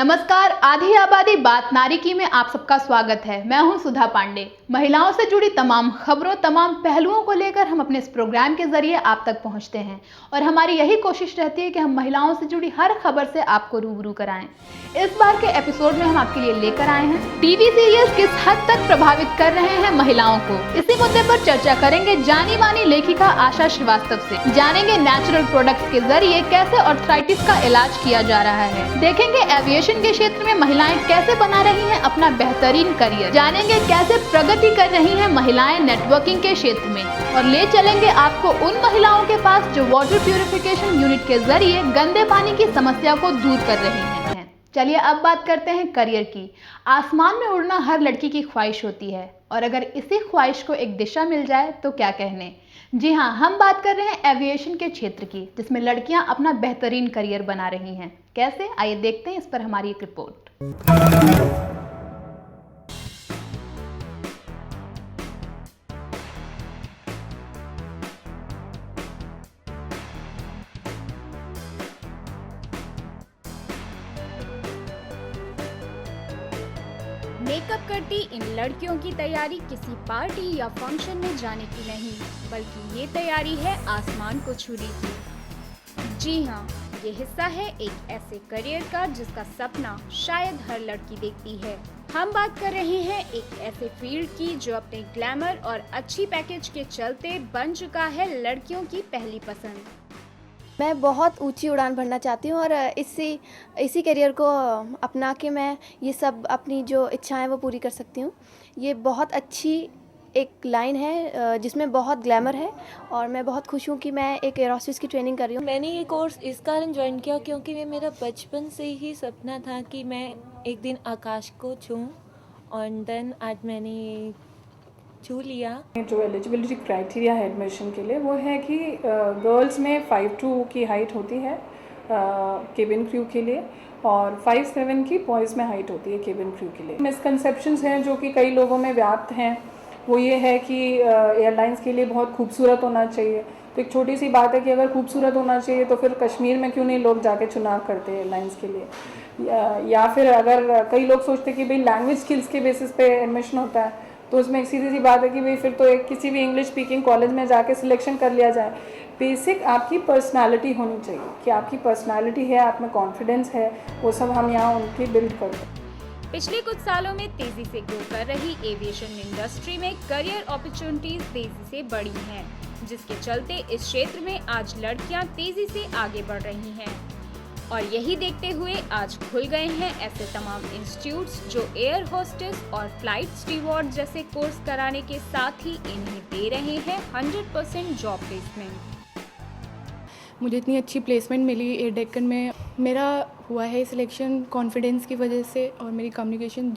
नमस्कार, आधी आबादी बात नारी की में आप सबका स्वागत है। मैं हूं सुधा पांडे। महिलाओं से जुड़ी तमाम खबरों, तमाम पहलुओं को लेकर हम अपने इस प्रोग्राम के जरिए आप तक पहुंचते हैं और हमारी यही कोशिश रहती है कि हम महिलाओं से जुड़ी हर खबर से आपको रूबरू कराएं। इस बार के एपिसोड में हम आपके लिए लेकर आए हैं टीवी सीरियल्स किस हद तक प्रभावित कर रहे हैं महिलाओं को। इसी मुद्दे पर चर्चा करेंगे जानी मानी लेखिका आशा श्रीवास्तव से। जानेंगे नेचुरल प्रोडक्ट्स के जरिए कैसे आर्थराइटिस का इलाज किया जा रहा है। देखेंगे एविएशन के क्षेत्र में महिलाएं कैसे बना रही हैं अपना बेहतरीन करियर। जानेंगे कैसे प्रगति कर रही हैं महिलाएं नेटवर्किंग के क्षेत्र में और ले चलेंगे आपको उन महिलाओं के पास जो वाटर प्यूरिफिकेशन यूनिट के जरिए गंदे पानी की समस्या को दूर कर रही हैं। चलिए अब बात करते हैं करियर की। आसमान में उड़ना हर लड़की की ख्वाहिश होती है और अगर इसी ख्वाहिश को एक दिशा मिल जाए तो क्या कहने। जी हाँ, हम बात कर रहे हैं एविएशन के क्षेत्र की, जिसमें लड़कियां अपना बेहतरीन करियर बना रही हैं। कैसे, आइए देखते हैं इस पर हमारी एक रिपोर्ट। मेकअप करती इन लड़कियों की तैयारी किसी पार्टी या फंक्शन में जाने की नहीं, बल्कि ये तैयारी है आसमान को छूने की। जी हाँ, ये हिस्सा है एक ऐसे करियर का जिसका सपना शायद हर लड़की देखती है। हम बात कर रहे हैं एक ऐसे फील्ड की जो अपने ग्लैमर और अच्छी पैकेज के चलते बन चुका है लड़कियों की पहली पसंद। मैं बहुत ऊंची उड़ान भरना चाहती हूँ और इसी करियर को अपना के मैं ये सब अपनी जो इच्छाएं वो पूरी कर सकती हूँ। ये बहुत अच्छी एक लाइन है जिसमें बहुत ग्लैमर है और मैं बहुत खुश हूँ कि मैं एक एरोस्पेस की ट्रेनिंग कर रही हूँ। मैंने ये कोर्स इस कारण ज्वाइन किया क्योंकि ये मेरा बचपन से ही सपना था कि मैं एक दिन आकाश को छूऊं और देन आज मैंने छू लिया। जो एलिजिबिलिटी क्राइटेरिया है एडमिशन के लिए वो है कि गर्ल्स में 5'2" की हाइट होती है केबिन क्रू के लिए और 5'7" की बॉयज़ में हाइट होती है केबिन क्रू के लिए। मिसकंसेप्शंस हैं जो कि कई लोगों में व्याप्त हैं, वो ये है कि एयरलाइंस के लिए बहुत खूबसूरत होना चाहिए। तो एक छोटी सी बात है कि अगर खूबसूरत होना चाहिए तो फिर कश्मीर में क्यों नहीं लोग जाके चुनाव करते हैं एयरलाइंस के लिए। या फिर अगर कई लोग सोचते हैं कि भाई लैंग्वेज स्किल्स के बेसिस पे एडमिशन होता है, तो उसमें एक सीधी सी बात है कि भाई फिर तो एक किसी भी इंग्लिश स्पीकिंग कॉलेज में जाके सिलेक्शन कर लिया जाए। बेसिक आपकी पर्सनालिटी होनी चाहिए कि आपकी पर्सनालिटी है, आप में कॉन्फिडेंस है, वो सब हम यहाँ उनकी बिल्ड करते हैं। पिछले कुछ सालों में तेजी से ग्रो कर रही एविएशन इंडस्ट्री में करियर अपॉर्चुनिटीज तेजी से बढ़ी हैं, जिसके चलते इस क्षेत्र में आज लड़कियां तेजी से आगे बढ़ रही हैं। और यही देखते हुए आज खुल गए हैं ऐसे तमाम इंस्टीट्यूट्स जो एयर होस्टेस और फ्लाइट स्टीवर्ड जैसे कोर्स कराने के साथ ही इन्हें दे रहे हैं 100% जॉब प्लेसमेंट। मुझे इतनी अच्छी प्लेसमेंट मिली एयर डेक्कन में। मेरा हुआ है सिलेक्शन कॉन्फिडेंस की वजह से और मेरी कम्युनिकेशन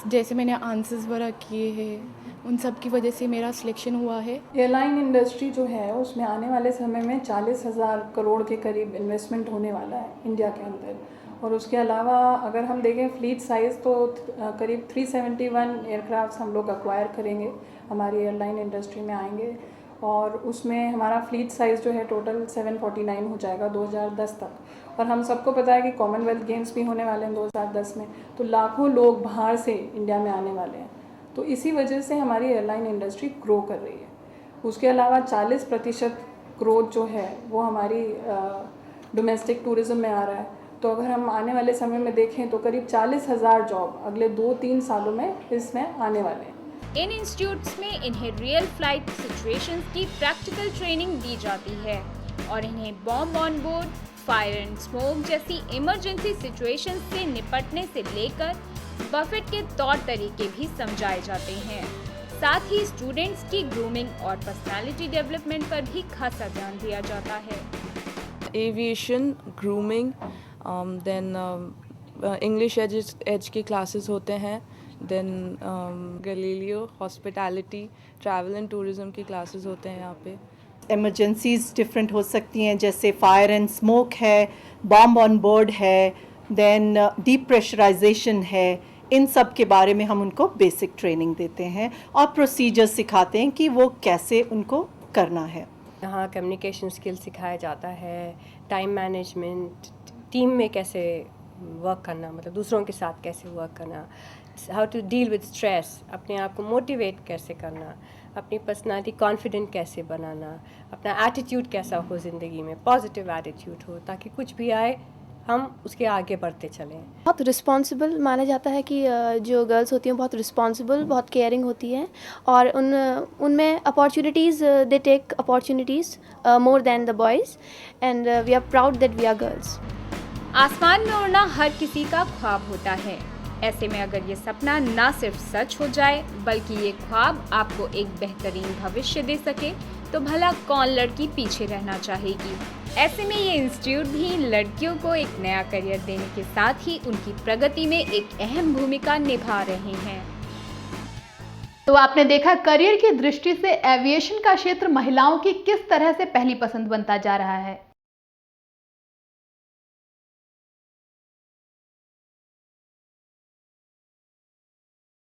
जैसे मैंने आंसर्स वगैरह किए हैं उन सब की वजह से मेरा सिलेक्शन हुआ है। एयरलाइन इंडस्ट्री जो है उसमें आने वाले समय में 40,000 करोड़ के करीब इन्वेस्टमेंट होने वाला है इंडिया के अंदर। और उसके अलावा अगर हम देखें फ्लीट साइज़ तो करीब 371 एयरक्राफ्ट हम लोग अक्वायर करेंगे, हमारी एयरलाइन इंडस्ट्री में आएंगे और उसमें हमारा फ्लीट साइज़ जो है टोटल 749 हो जाएगा 2010 तक। और हम सबको पता है कि कॉमनवेल्थ गेम्स भी होने वाले हैं 2010 में, तो लाखों लोग बाहर से इंडिया में आने वाले हैं। तो इसी वजह से हमारी एयरलाइन इंडस्ट्री ग्रो कर रही है। उसके अलावा 40% ग्रोथ जो है वो हमारी डोमेस्टिक टूरिज़्म में आ रहा है। तो अगर हम आने वाले समय में देखें तो करीब 40,000 जॉब अगले 2-3 सालों में इसमें आने वाले हैं। इन इंस्टीट्यूट्स में इन्हें रियल फ्लाइट सिचुएशंस की प्रैक्टिकल ट्रेनिंग दी जाती है और इन्हें bomb on board, fire and smoke जैसी इमरजेंसी सिचुएशंस से निपटने से लेकर बफेट के तौर तरीके भी समझाए जाते हैं। साथ ही स्टूडेंट्स की ग्रूमिंग और पर्सनालिटी डेवलपमेंट पर भी खासा ध्यान दिया जाता है। Aviation, grooming, then English edge की क्लासेस होते हैं, then Galileo, hospitality, travel and tourism की क्लासेस होते हैं यहाँ पे। एमरजेंसीज डिफरेंट हो सकती हैं, जैसे फायर एंड स्मोक है, बॉम्ब ऑन बोर्ड है, देन डीप प्रेशराइजेशन है। इन सब के बारे में हम उनको बेसिक ट्रेनिंग देते हैं और प्रोसीजर्स सिखाते हैं कि वो कैसे उनको करना है। यहाँ कम्युनिकेशन स्किल सिखाया जाता है, टाइम मैनेजमेंट, टीम में कैसे वर्क करना, मतलब दूसरों के साथ कैसे वर्क करना, how to deal with stress, अपने आप को मोटिवेट कैसे करना, अपनी पर्सनालिटी कॉन्फिडेंट कैसे बनाना, अपना एटीट्यूड कैसा हो ज़िंदगी में, पॉजिटिव एटीट्यूड हो, ताकि कुछ भी आए हम उसके आगे बढ़ते चलें। बहुत रिस्पॉन्सिबल माना जाता है कि जो गर्ल्स होती हैं बहुत रिस्पॉन्सिबल, बहुत केयरिंग होती हैं और उनमें opportunities, they take opportunities more than the boys and we are proud that we are girls. आसमान में उड़ना हर किसी का ख्वाब होता है। ऐसे में अगर ये सपना ना सिर्फ सच हो जाए बल्कि ये ख्वाब आपको एक बेहतरीन भविष्य दे सके तो भला कौन लड़की पीछे रहना चाहेगी। ऐसे में ये इंस्टीट्यूट भी लड़कियों को एक नया करियर देने के साथ ही उनकी प्रगति में एक अहम भूमिका निभा रहे हैं। तो आपने देखा करियर की दृष्टि से एविएशन का क्षेत्र महिलाओं की किस तरह से पहली पसंद बनता जा रहा है।